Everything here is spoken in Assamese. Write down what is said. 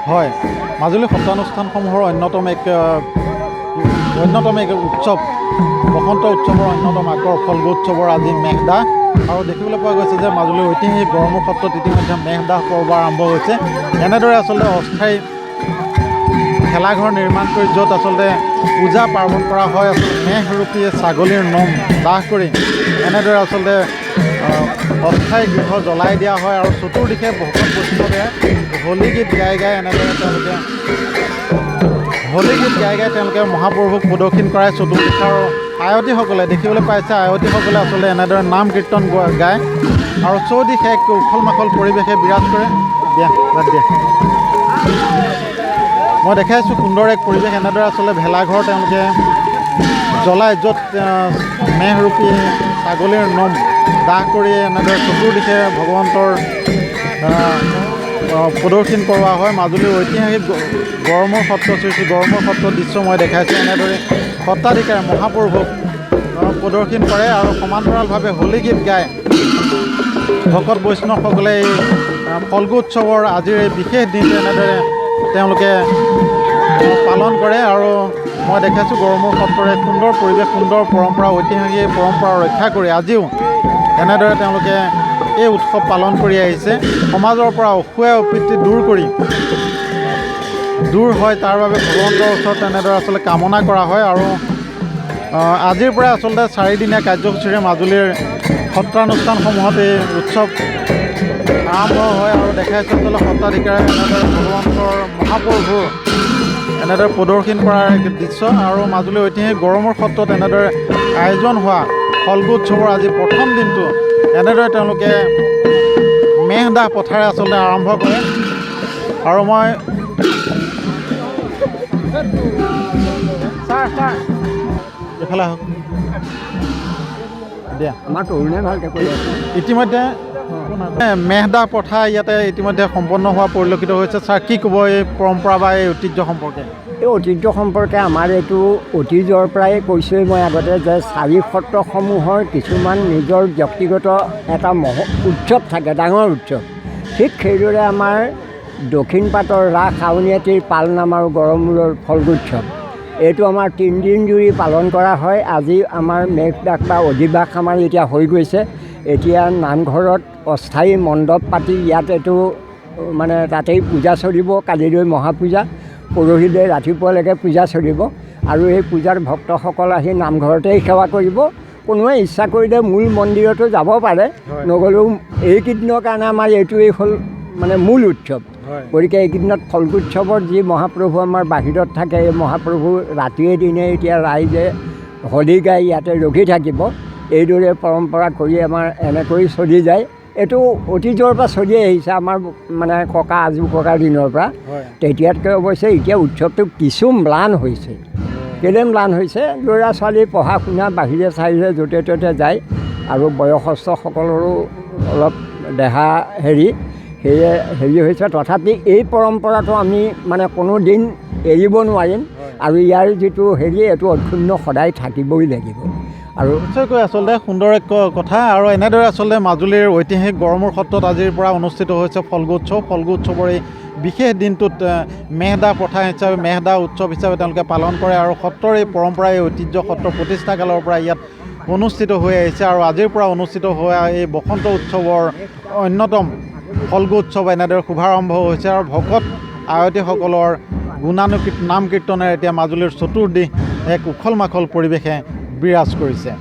হয়, মাজুলী সত্ৰানুষ্ঠানসমূহৰ অন্যতম এক উৎসৱ, বসন্ত উৎসৱৰ অন্যতম আকৰ ফল্গু উৎসৱৰ আজি মেহদাহ। আৰু দেখিবলৈ পোৱা গৈছে যে মাজুলীৰ ঐতিহাসিক গড়মূৰ সত্ৰত ইতিমধ্যে মেহদাহ পৰ্ব আৰম্ভ হৈছে। এনেদৰে আচলতে অস্থায়ী ভেলাঘৰ নিৰ্মাণ কৰি য'ত আচলতে পূজা পাৰ্বণ কৰা হয়, আচলতে মেহৰূপী ছাগলীৰ নোম দাহ কৰি এনেদৰে আচলতে অস্থায়ী গৃহ জ্বলাই দিয়া হয় আৰু চতুৰ্দিশে ভকত বৈষ্ণৱে হোলী গীত গাই গাই এনেদৰে তেওঁলোকে মহাপ্ৰভুক প্ৰদক্ষিণ কৰাই চতুৰ্দিশে। আৰু আয়তীসকলে দেখিবলৈ পাইছে, আয়তীসকলে আচলতে এনেদৰে নাম কীৰ্তন গায় আৰু চৌদিশে এক উখল মাখল পৰিৱেশে বিৰাজ কৰে। মই দেখাইছোঁ সুন্দৰ এক পৰিৱেশ। এনেদৰে আচলতে ভেলাঘৰ তেওঁলোকে জ্বলাই য'ত মেহৰূপী ছাগলীৰ নোম দাহ কৰি এনেদৰে চতুৰ্দিশে ভগৱন্তৰ প্ৰদৰ্শন কৰোৱা হয়। মাজুলীৰ ঐতিহাসিক গড়মূৰ সত্ৰ, শ্ৰী গড়মূৰ সত্ৰৰ দৃশ্য মই দেখাইছোঁ। এনেদৰে সত্ৰাধিকাৰে মহাপ্ৰভুক প্ৰদৰ্শন কৰে আৰু সমান্তৰালভাৱে হোলী গীত গায় ভকত বৈষ্ণৱসকলে এই ফল্গু উৎসৱৰ আজিৰ এই বিশেষ দিনটো এনেদৰে তেওঁলোকে পালন কৰে। আৰু মই দেখাইছোঁ গড়মূৰ সত্ৰৰ এক সুন্দৰ পৰিৱেশ, সুন্দৰ পৰম্পৰা, ঐতিহাসিক পৰম্পৰা ৰক্ষা কৰি আজিও এনেদৰে তেওঁলোকে এই উৎসৱ পালন কৰি আহিছে। সমাজৰ পৰা অসূয়া অপ্ৰীতি দূৰ হয়, তাৰ বাবে ভগৱন্তৰ ওচৰত এনেদৰে আচলতে কামনা কৰা হয়। আৰু আজিৰ পৰা আচলতে 4দিনীয়া কাৰ্যসূচীৰে মাজুলীৰ সত্ৰানুষ্ঠানসমূহত এই উৎসৱ আৰম্ভ হয়। আৰু দেখাইছোঁ আচলতে সত্ৰাধিকাৰে এনেদৰে ভগৱন্তৰ মহাপ্ৰভুৰ এনেদৰে প্ৰদৰ্শন কৰাৰ দৃশ্য। আৰু মাজুলীৰ ঐতিহাসিক গড়মূৰ সত্ৰত এনেদৰে আয়োজন হোৱা ফল্গু উৎসৱৰ আজি প্ৰথম দিনটো এনেদৰে তেওঁলোকে মেহদাহ পথাৰে আচলতে আৰম্ভ কৰে। আৰু মই এইফালে আহক দিয়া, আমাৰ তৰুণে ভালকৈ কৰি আছে। ইতিমধ্যে মেহদাহ প্ৰথা ইয়াতে ইতিমধ্যে সম্পন্ন হোৱা পৰিলক্ষিত হৈছে। ছাৰ, কি ক'ব এই পৰম্পৰা বা এই ঐতিহ্য সম্পৰ্কে? এই ঐতিহ্য সম্পৰ্কে আমাৰ এইটো অতীজৰ পৰাই কৈছোঁৱেই মই আগতে যে চাৰি সত্ৰসমূহৰ কিছুমান নিজৰ ব্যক্তিগত এটা উৎসৱ থাকে, ডাঙৰ উৎসৱ। ঠিক সেইদৰে আমাৰ দক্ষিণ পাটৰ ৰাস, আউনীআটীৰ পালনাম আৰু গড়মূৰৰ ফল্গু উৎসৱ, এইটো আমাৰ 3 দিন জুৰি পালন কৰা হয়। আজি আমাৰ মেঘদাস বা অধিবাস আমাৰ এতিয়া হৈ গৈছে। এতিয়া নামঘৰত অস্থায়ী মণ্ডপ পাতি ইয়াত এইটো মানে তাতেই পূজা চলিব। কালিলৈ মহাপূজা, পৰহিলৈ ৰাতিপুৱালৈকে পূজা চলিব। আৰু এই পূজাত ভক্তসকল আহি নামঘৰতেই সেৱা কৰিব। কোনোৱে ইচ্ছা কৰিলে মূল মন্দিৰতো যাব পাৰে, নগ'লেও এইকেইদিনৰ কাৰণে আমাৰ এইটোৱেই হ'ল মানে মূল উৎসৱ। গতিকে এইকেইদিনত ফল্গু উৎসৱৰ যি মহাপ্ৰভু আমাৰ বাহিৰত থাকে, এই মহাপ্ৰভু ৰাতিয়ে দিনে এতিয়া ৰাইজে হোলী গাই ইয়াতে ৰখি থাকিব। এইদৰে পৰম্পৰা কৰি আমাৰ এনেকৈ চলি যায়। এইটো অতীজৰ পৰা চলি আহিছে, আমাৰ মানে ককা আজু ককাৰ দিনৰ পৰা। তেতিয়াতকৈ অৱশ্যে এতিয়া উৎসৱটো কিছু ম্লান হৈছে। কেলৈ ম্লান হৈছে? ল'ৰা ছোৱালী পঢ়া শুনা বাহিৰে চাহিৰে য'তে ত'তে যায় আৰু বয়সস্থসকলৰো অলপ দেহা সেয়ে হৈছে। তথাপি এই পৰম্পৰাটো আমি মানে কোনো দিন এৰিব নোৱাৰিম আৰু ইয়াৰ যিটো এইটো অক্ষুণ্ণ সদায় থাকিবই লাগিব। আৰু নিশ্চয়কৈ আচলতে সুন্দৰ এক কথা। আৰু এনেদৰে আচলতে মাজুলীৰ ঐতিহাসিক গড়মূৰ সত্ৰত আজিৰ পৰা অনুষ্ঠিত হৈছে ফল্গু উৎসৱ। ফল্গু উৎসৱৰ এই বিশেষ দিনটোত মেহদাহ প্ৰথা হিচাপে, মেহদাহ উৎসৱ হিচাপে তেওঁলোকে পালন কৰে। আৰু সত্ৰৰ এই পৰম্পৰা, এই ঐতিহ্য সত্ৰ প্ৰতিষ্ঠা কালৰ পৰা ইয়াত অনুষ্ঠিত হৈ আহিছে। আৰু আজিৰ পৰা অনুষ্ঠিত হোৱা এই বসন্ত উৎসৱৰ অন্যতম ফল্গু উৎসৱ এনেদৰে শুভাৰম্ভ হৈছে। আৰু ভকত আয়তীসকলৰ নাম কীৰ্তনেৰে এতিয়া মাজুলীৰ চতুৰ্দিশ এক উখল মাখল পৰিৱেশে বিৰাজ কৰিছে।